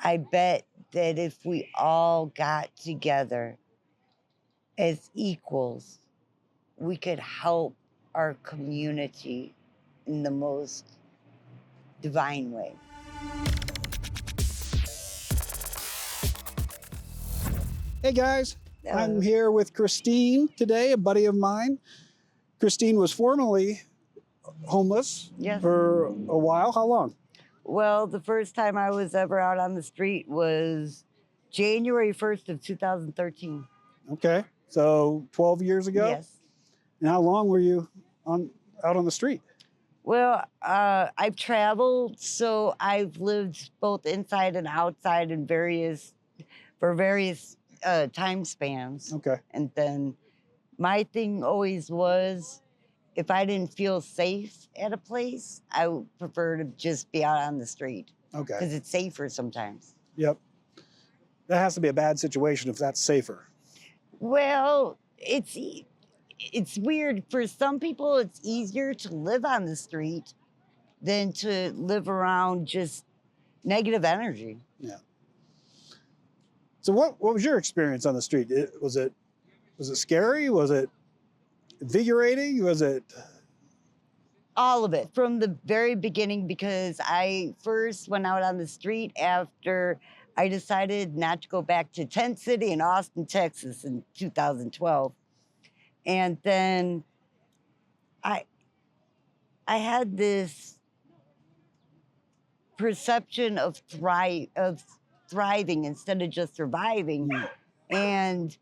I bet that if we all got together as equals, we could help our community in the most divine way. Hey guys, I'm here with Christine today, a buddy of mine. Christine was formerly homeless Yes. for a while. How long? Well, the first time I was ever out on the street was January 1st of 2013. Okay, so 12 years ago? Yes. And how long were you out on the street? Well, I've traveled, so I've lived both inside and outside for various time spans. Okay. And then my thing always was, if I didn't feel safe at a place, I would prefer to just be out on the street. Okay. Because it's safer sometimes. Yep. That has to be a bad situation if that's safer. Well, it's weird. For some people, it's easier to live on the street than to live around just negative energy. Yeah. So what was your experience on the street? Was it scary? Was it invigorating? Was it all of it from the very beginning, because I first went out on the street after I decided not to go back to Tent City in Austin, Texas in 2012. And then I had this perception of thriving instead of just surviving. And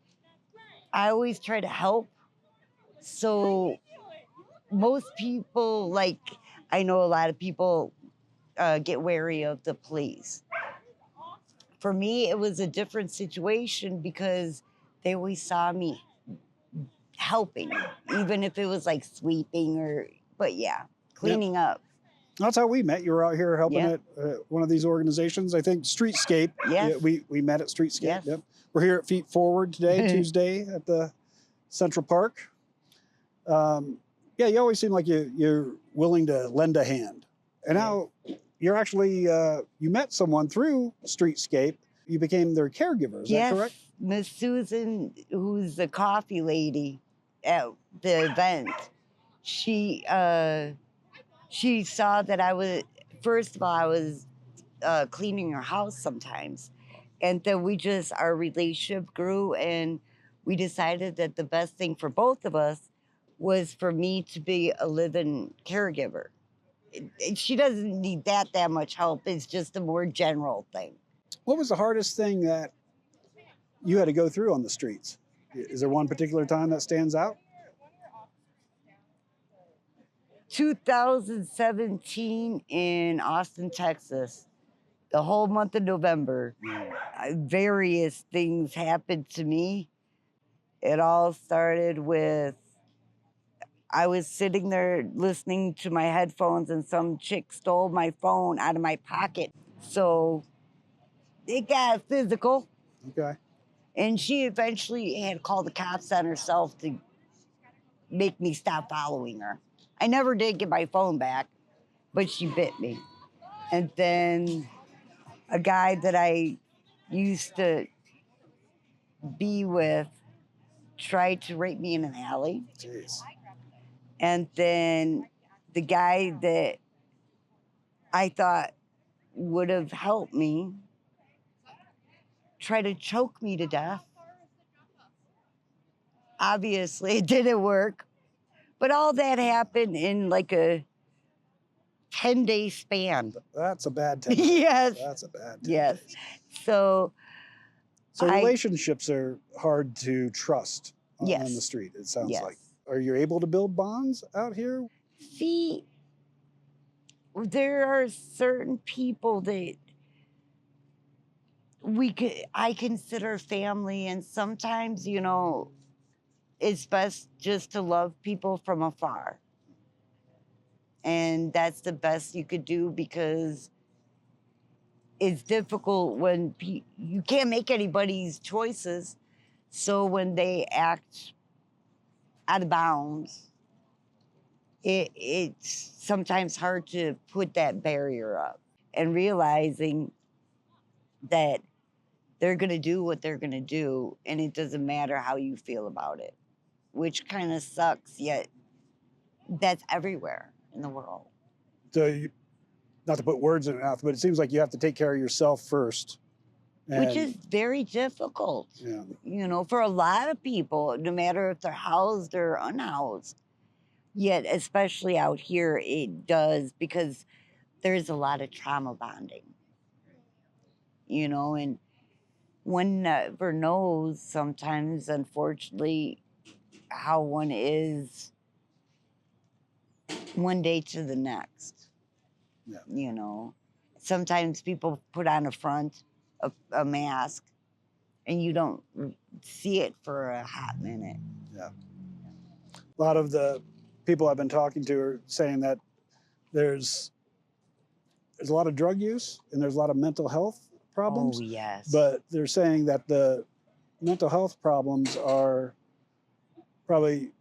I always try to help. So most people, like, I know a lot of people get wary of the police. For me, it was a different situation because they always saw me helping, even if it was like sweeping but yeah, cleaning up. That's how we met. You were out here helping at one of these organizations, I think Streetscape. Yes. Yeah, we met at Streetscape. Yes. Yep. We're here at Feet Forward today, Tuesday at the Central Park. Yeah, you always seem like you're willing to lend a hand. And now you're actually, you met someone through Streetscape. You became their caregiver, is that correct? Yes, Miss Susan, who's the coffee lady at the event, she saw that first of all, I was cleaning her house sometimes. And then our relationship grew, and we decided that the best thing for both of us was for me to be a live-in caregiver. She doesn't need that much help. It's just a more general thing. What was the hardest thing that you had to go through on the streets? Is there one particular time that stands out? 2017 in Austin, Texas. The whole month of November, various things happened to me. It all started with, I was sitting there listening to my headphones and some chick stole my phone out of my pocket. So it got physical. Okay. And she eventually had called the cops on herself to make me stop following her. I never did get my phone back, but she bit me. And then a guy that I used to be with tried to rape me in an alley. Jeez. And then the guy that I thought would have helped me tried to choke me to death. Obviously, it didn't work. But all that happened in like a 10-day span. That's a bad 10 days. Yes. That's a bad 10 yes. days. So relationships are hard to trust on the street, it sounds like. Are you able to build bonds out here? See, there are certain people that I consider family, and sometimes, it's best just to love people from afar. And that's the best you could do, because it's difficult when you can't make anybody's choices. So when they act out of bounds, it's sometimes hard to put that barrier up, and realizing that they're going to do what they're going to do, and it doesn't matter how you feel about it, which kind of sucks, yet that's everywhere in the world. So, not to put words in your mouth, but it seems like you have to take care of yourself first. Which is very difficult, yeah. You know, for a lot of people, no matter if they're housed or unhoused. Yet, especially out here, it does, because there's a lot of trauma bonding, you know, and one never knows sometimes, unfortunately, how one is one day to the next. Yeah. You know, sometimes people put on a front, a mask, and you don't see it for a hot minute. Yeah. A lot of the people I've been talking to are saying that there's a lot of drug use and there's a lot of mental health problems. Oh, yes. But they're saying that the mental health problems are probably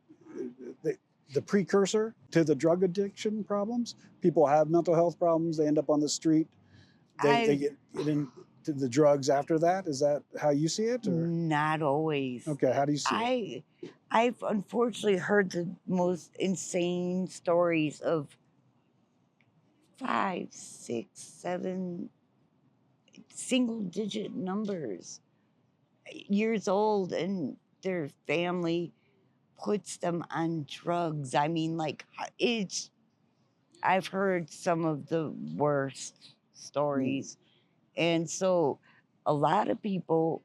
the precursor to the drug addiction problems. People have mental health problems, they end up on the street, they get into the drugs after that. Is that how you see it? Or? Not always. Okay, how do you see it? I've unfortunately heard the most insane stories of 5, 6, 7 single digit numbers, years old, and their family puts them on drugs. I mean, like, I've heard some of the worst stories. And so a lot of people,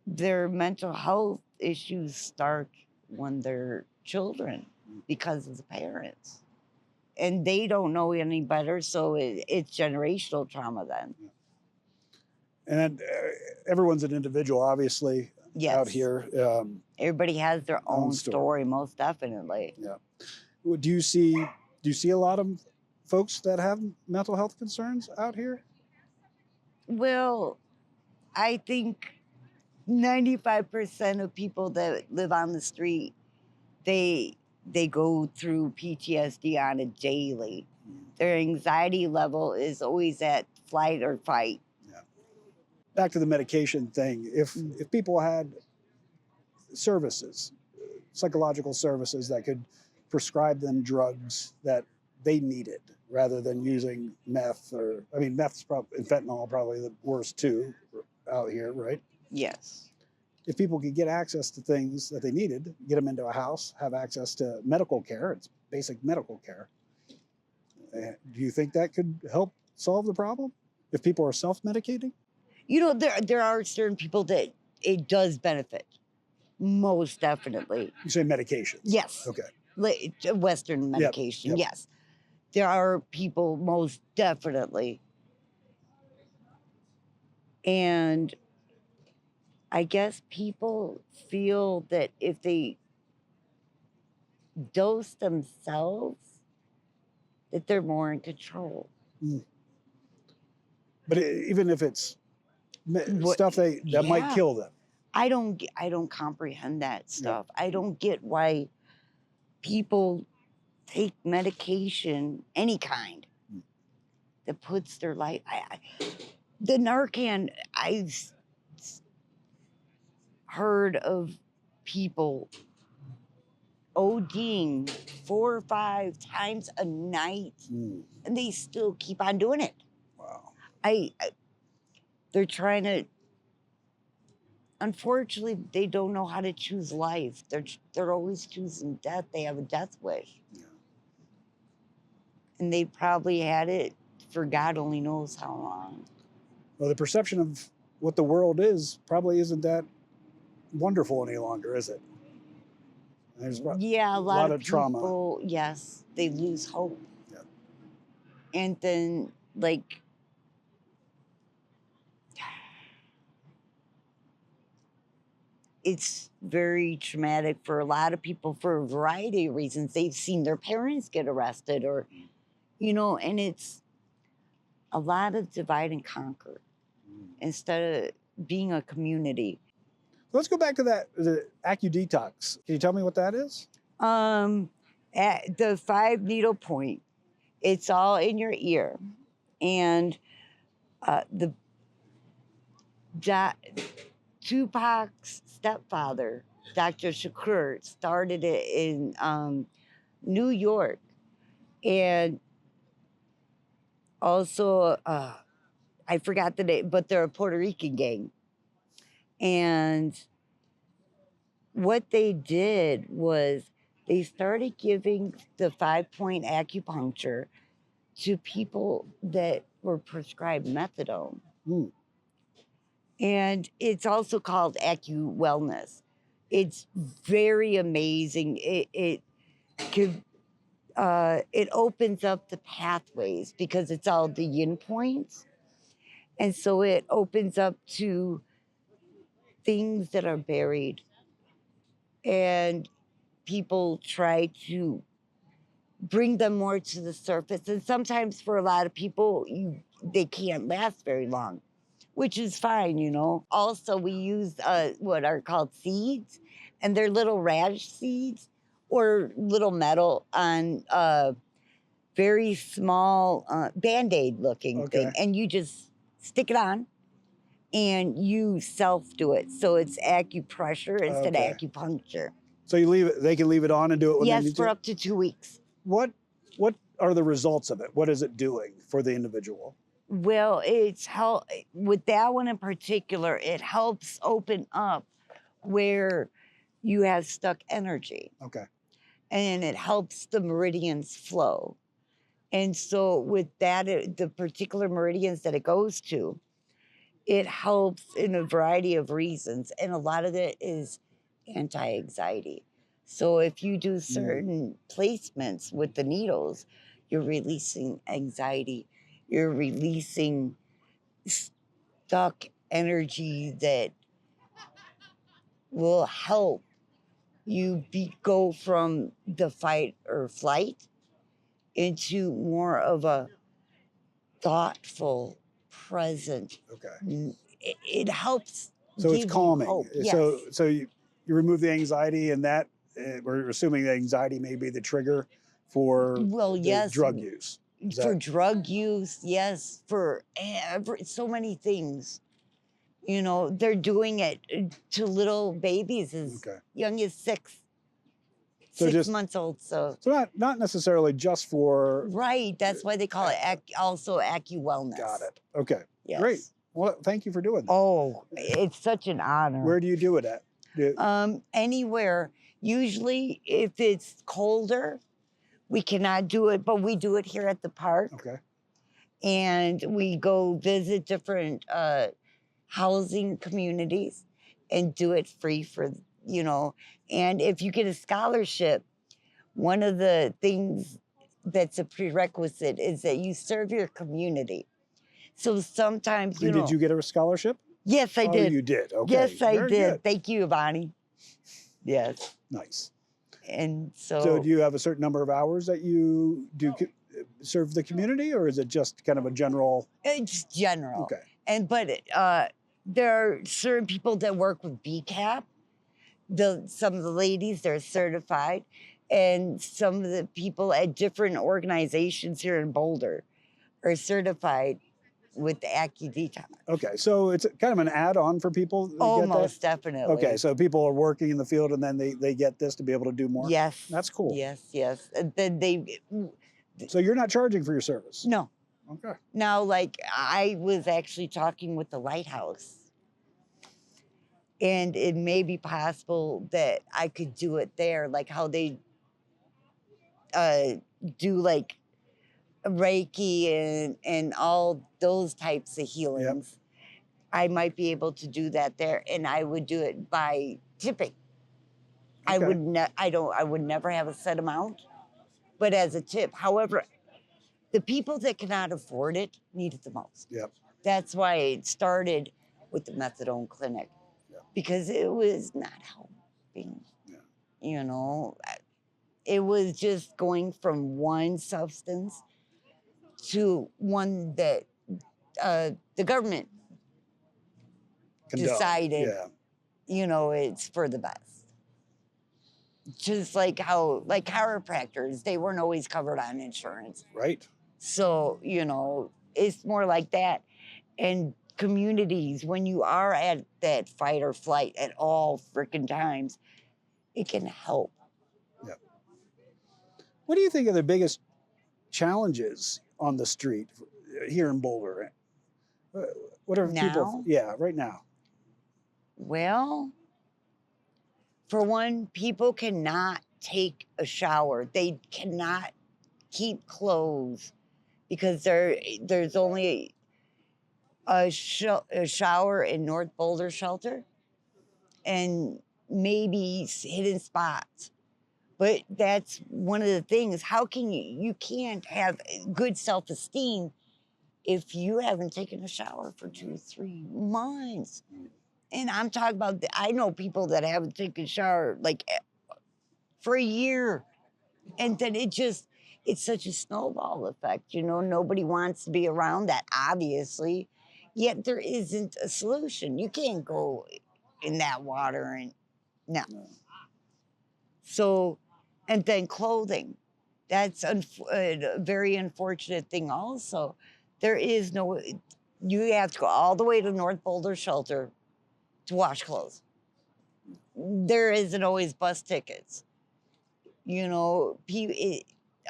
their mental health issues start when they're children because of the parents. And they don't know any better, so it's generational trauma then. And everyone's an individual, obviously, out here. Everybody has their own story, most definitely. Yeah. Do you see a lot of folks that have mental health concerns out here? Well, I think 95% of people that live on the street, they go through PTSD on a daily. Their anxiety level is always at flight or fight. Yeah. Back to the medication thing. If people had services, psychological services that could prescribe them drugs that they needed rather than using meth, or I mean, meth's probably, and fentanyl probably the worst too out here, right? Yes. If people could get access to things that they needed, get them into a house, have access to medical care, it's basic medical care. Do you think that could help solve the problem if people are self-medicating? You know, there are certain people that it does benefit. Most definitely. You say medication? Yes. Okay. Western medication, yes. There are people, most definitely. And I guess people feel that if they dose themselves, that they're more in control. But even if it's stuff that might kill them. I don't comprehend that stuff. I don't get why people take medication, any kind, that puts their life. The Narcan, I've heard of people ODing 4 or 5 times a night, and they still keep on doing it. Wow. They're trying to. Unfortunately, they don't know how to choose life. They're always choosing death. They have a death wish. Yeah. And they probably had it for God only knows how long. Well, the perception of what the world is probably isn't that wonderful any longer, is it? There's a lot of trauma. People, yes, they lose hope. Yeah. And then, like, it's very traumatic for a lot of people for a variety of reasons. They've seen their parents get arrested, or, you know, and it's a lot of divide and conquer instead of being a community. Let's go back to the acu-detox. Can you tell me what that is? At the 5 needle point, it's all in your ear. And the Tupac's stepfather, Dr. Shakur, started it in New York. And also, I forgot the name, but they're a Puerto Rican gang. And what they did was they started giving the 5-point acupuncture to people that were prescribed methadone. Mm. And it's also called acu-wellness. It's very amazing. It opens up the pathways because it's all the yin points. And so it opens up to things that are buried. And people try to bring them more to the surface. And sometimes for a lot of people, they can't last very long, which is fine, you know. Also, we use what are called seeds, and they're little radish seeds or little metal on very small Band-Aid looking thing. Okay. And you just stick it on and you self do it. So it's acupressure instead Okay. of acupuncture. So they can leave it on and do it when they Yes, need for to? up to 2 weeks. What are the results of it? What is it doing for the individual? Well, it's with that one in particular, it helps open up where you have stuck energy. Okay. And it helps the meridians flow. And so with that, the particular meridians that it goes to, it helps in a variety of reasons. And a lot of it is anti-anxiety. So if you do certain placements with the needles, you're releasing anxiety. You're releasing stuck energy that will help you go from the fight or flight into more of a thoughtful, present. Okay. It helps. So it's give you calming. hope. Yes. So you remove the anxiety, and that we're assuming the anxiety may be the trigger for Well, yes. drug use. For drug use, yes. For so many things. You know, they're doing it to little babies as young as 6 months old. So not necessarily just for right. That's why they call it also acu-wellness. Got it. Okay. Yes. Great. Well, thank you for doing that. Oh, it's such an honor. Where do you do it at? Anywhere. Usually, if it's colder, we cannot do it, but we do it here at the park. Okay. And we go visit different housing communities and do it free for, you know. And if you get a scholarship, one of the things that's a prerequisite is that you serve your community. So sometimes, you know. Did you get a scholarship? Yes, I did. Oh, you did. Okay. Yes, I Very did. good. Thank you, Bonnie. Yes. Nice. And So do you have a certain number of hours that you do serve the community, or is it just kind of a general? It's general. Okay. But there are certain people that work with BCAP. Some of the ladies, they're certified. And some of the people at different organizations here in Boulder are certified with the AccuDetox. Okay, so it's kind of an add-on for people who get that? Most definitely. Okay, so people are working in the field and then they get this to be able to do more? Yes. That's cool. Yes. And then So you're not charging for your service? No. Okay. Now, like, I was actually talking with the lighthouse. And it may be possible that I could do it there, like how they do like Reiki and all those types of healings. I might be able to do that there, and I would do it by tipping. Okay. I would never have a set amount, but as a tip. However, the people that cannot afford it need it the most. Yep. That's why it started with the methadone clinic, because it was not helping. Yeah. You know, it was just going from one substance to one that the government decided, you know, it's for the best. Just like how, like chiropractors, they weren't always covered on insurance. Right. So, you know, it's more like that. And communities, when you are at that fight or flight at all freaking times, it can help. Yeah. What do you think are the biggest challenges on the street here in Boulder? What are people? Now, Yeah, right now. well, for one, people cannot take a shower. They cannot keep clothes because there's only a shower in North Boulder shelter and maybe hidden spots. But that's one of the things. How can you can't have good self-esteem if you haven't taken a shower for 2-3 months. And I'm talking about, I know people that haven't taken a shower like for a year. And then it's such a snowball effect. Nobody wants to be around that, obviously. Yet there isn't a solution. You can't go in that water and no. So, and then clothing. That's a very unfortunate thing also. There is no, you have to go all the way to North Boulder Shelter to wash clothes. There isn't always bus tickets.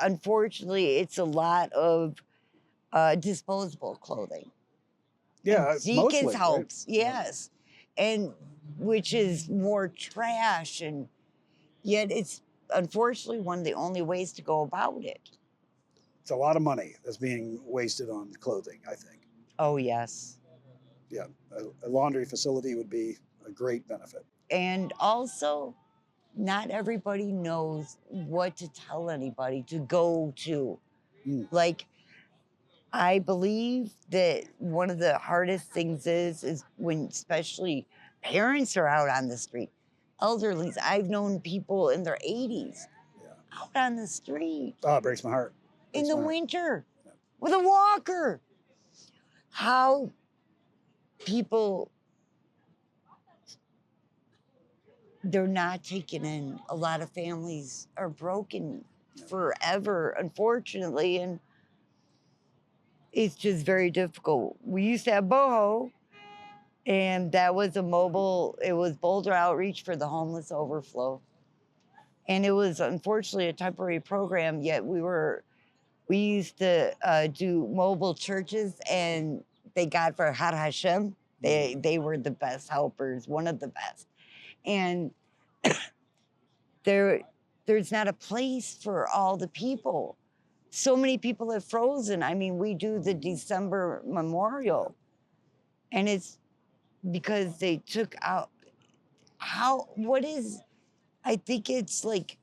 Unfortunately, it's a lot of disposable clothing. Yeah, And Deacons mostly, helps, right? yes. And which is more trash, and yet it's unfortunately one of the only ways to go about it. It's a lot of money that's being wasted on clothing, I think. Oh, yes. Yeah, a laundry facility would be a great benefit. And also, not everybody knows what to tell anybody to go to. Like, I believe that one of the hardest things is when especially parents are out on the street. Elderlies, I've known people in their 80s out on the street. Oh, it breaks my heart. In the winter with a walker. How people, they're not taken in. A lot of families are broken forever, unfortunately, and it's just very difficult. We used to have Boho, and that was it was Boulder Outreach for the Homeless Overflow. And it was unfortunately a temporary program, yet we used to do mobile churches, and they got for Har Hashem. They were the best helpers, one of the best. And there's not a place for all the people. So many people have frozen. I mean, we do the December memorial, and it's because they took out I think it's like,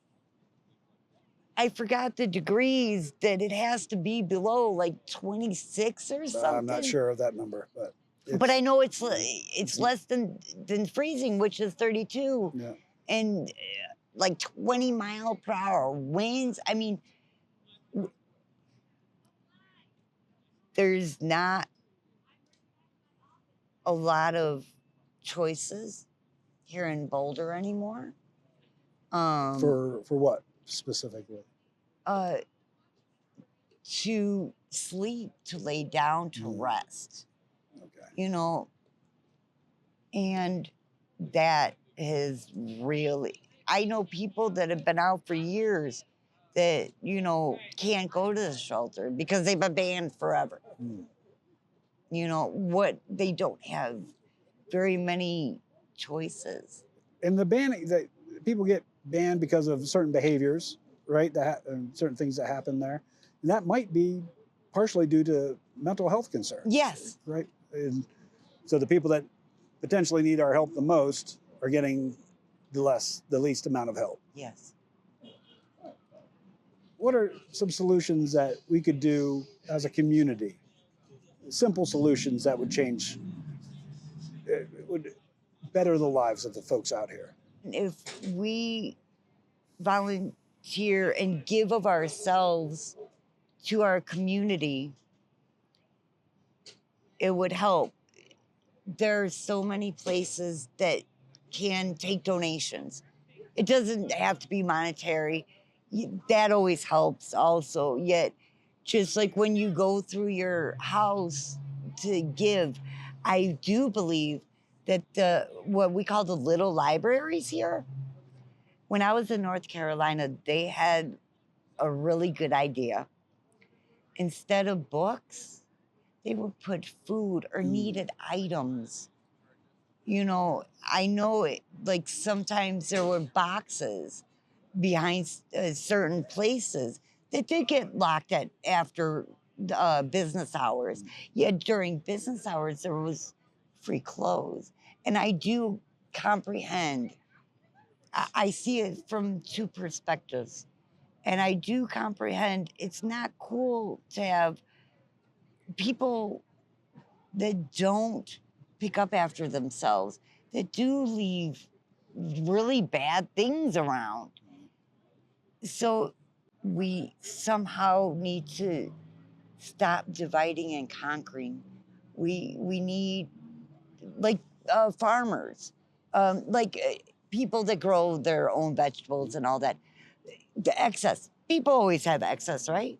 I forgot the degrees that it has to be below, like 26 or something. I'm not sure of that number, but I know it's less than freezing, which is 32. Yeah. And like 20-mile-per-hour winds. I mean, there's not a lot of choices here in Boulder anymore. For what specifically? To sleep, to lay down, to rest. Okay. And that is really, I know people that have been out for years that, can't go to the shelter because they've been banned forever. They don't have very many choices. And the banning, that people get banned because of certain behaviors, right? Certain things that happen there. And that might be partially due to mental health concerns. Yes. Right? And so the people that potentially need our help the most are getting the least amount of help. Yes. What are some solutions that we could do as a community? Simple solutions that would would better the lives of the folks out here. If we volunteer and give of ourselves to our community, it would help. There are so many places that can take donations. It doesn't have to be monetary. That always helps also. Yet, just like when you go through your house to give, I do believe that what we call the little libraries here, when I was in North Carolina, they had a really good idea. Instead of books, they would put food or needed items. You know, I know it, like sometimes there were boxes behind certain places that did get locked at after business hours. Yet during business hours, there was free clothes. And I do comprehend, I see it from two perspectives. And I do comprehend it's not cool to have people that don't pick up after themselves, that do leave really bad things around. So we somehow need to stop dividing and conquering. We need, like, farmers, like people that grow their own vegetables and all that. The excess, people always have excess, right?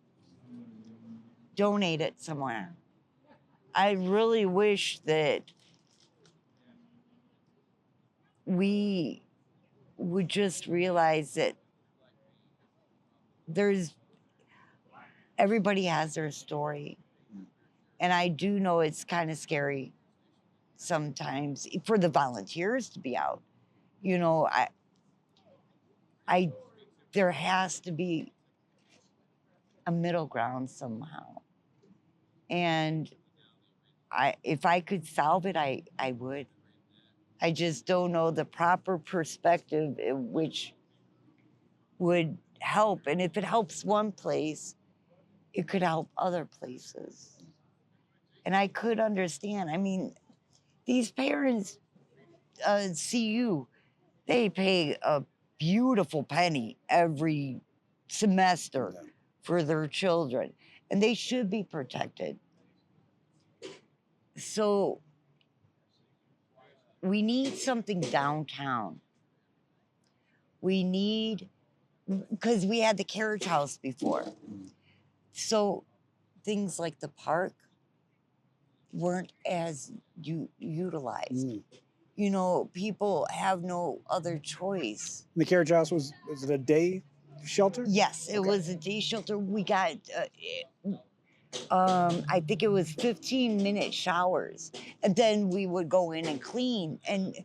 Donate it somewhere. I really wish that we would just realize that there's everybody has their story. And I do know it's kind of scary sometimes for the volunteers to be out. You know, I there has to be a middle ground somehow. And if I could solve it, I would. I just don't know the proper perspective which would help. And if it helps one place, it could help other places. And I could understand. I mean, these parents, CU, they pay a beautiful penny every semester for their children, and they should be protected. So we need something downtown. We need, because we had the carriage house before. So things like the park weren't as utilized. You know, people have no other choice. The carriage house was it a day shelter? Yes, it was a day shelter. We got, I think it was 15-minute showers, and then we would go in and clean. And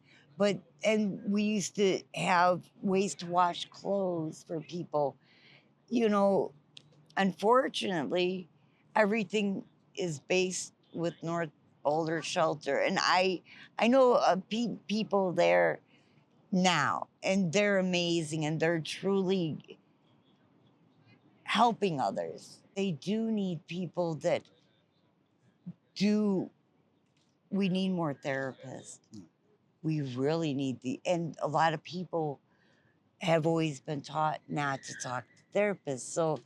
we used to have ways to wash clothes for people. You know, unfortunately, everything is based with North Boulder Shelter, and I know people there now, and they're amazing, and they're truly helping others. They do need people that do. We need more therapists. We really need and a lot of people have always been taught not to talk to therapists. So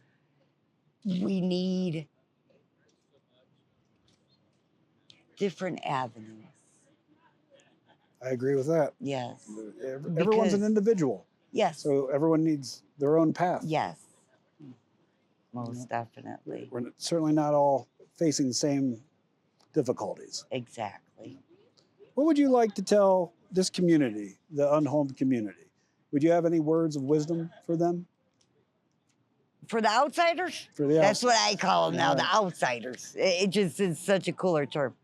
we need different avenues. I agree with that. Yes. Everyone's an individual. Yes. So everyone needs their own path. Yes. Most definitely. We're certainly not all facing the same difficulties. Exactly. What would you like to tell this community, the unhomed community? Would you have any words of wisdom for them? For the outsiders? For the That's outsiders. what I call them now, the outsiders. It just is such a cooler term.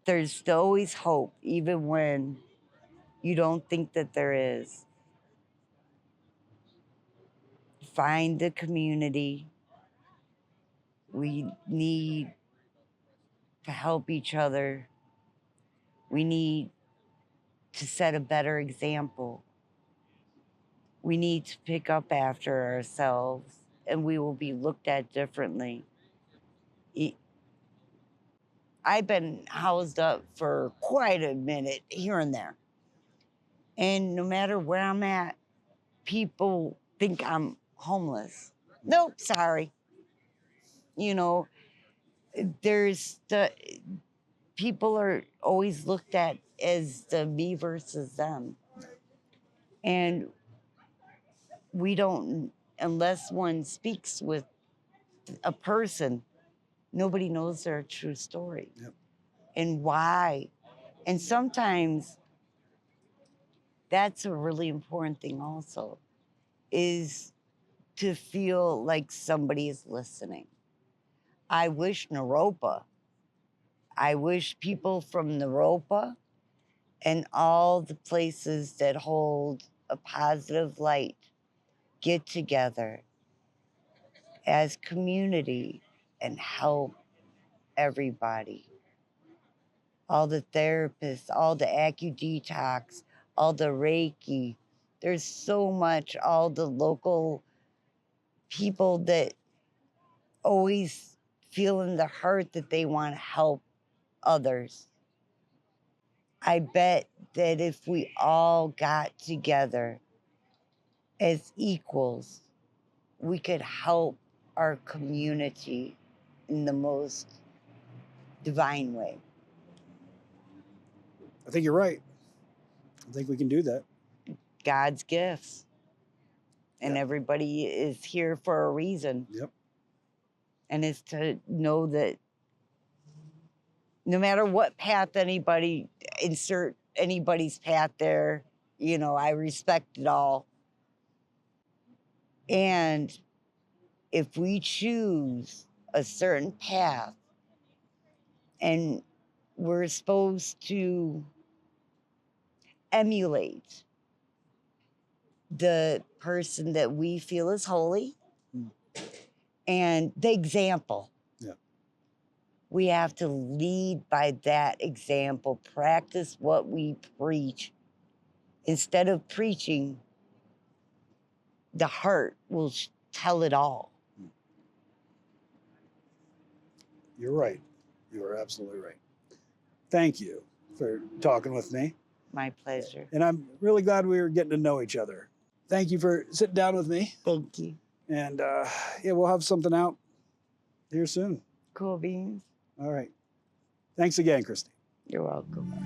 There's still always hope, even when you don't think that there is. Find the community. We need to help each other. We need to set a better example. We need to pick up after ourselves, and we will be looked at differently. I've been housed up for quite a minute here and there. And no matter where I'm at, people think I'm homeless. Nope, sorry. You know, there's the people are always looked at as the me versus them. And we don't, unless one speaks with a person, nobody knows their true story. Yep. and why. And sometimes that's a really important thing also, is to feel like somebody is listening. I wish people from Naropa and all the places that hold a positive light get together as community and help everybody. All the therapists, all the acu-detox, all the Reiki. There's so much, all the local people that always feel in the heart that they want to help others. I bet that if we all got together as equals, we could help our community in the most divine way. I think you're right. I think we can do that. God's gifts. And Yeah. everybody is here for a reason. Yep. And it's to know that no matter what path anybody, insert anybody's path there, I respect it all. And if we choose a certain path and we're supposed to emulate the person that we feel is holy and the example. Yeah. We have to lead by that example, practice what we preach. Instead of preaching, the heart will tell it all. You're right. You are absolutely right. Thank you for talking with me. My pleasure. And I'm really glad we were getting to know each other. Thank you for sitting down with me. Thank you. And we'll have something out here soon. Cool beans. All right. Thanks again, Christy. You're welcome.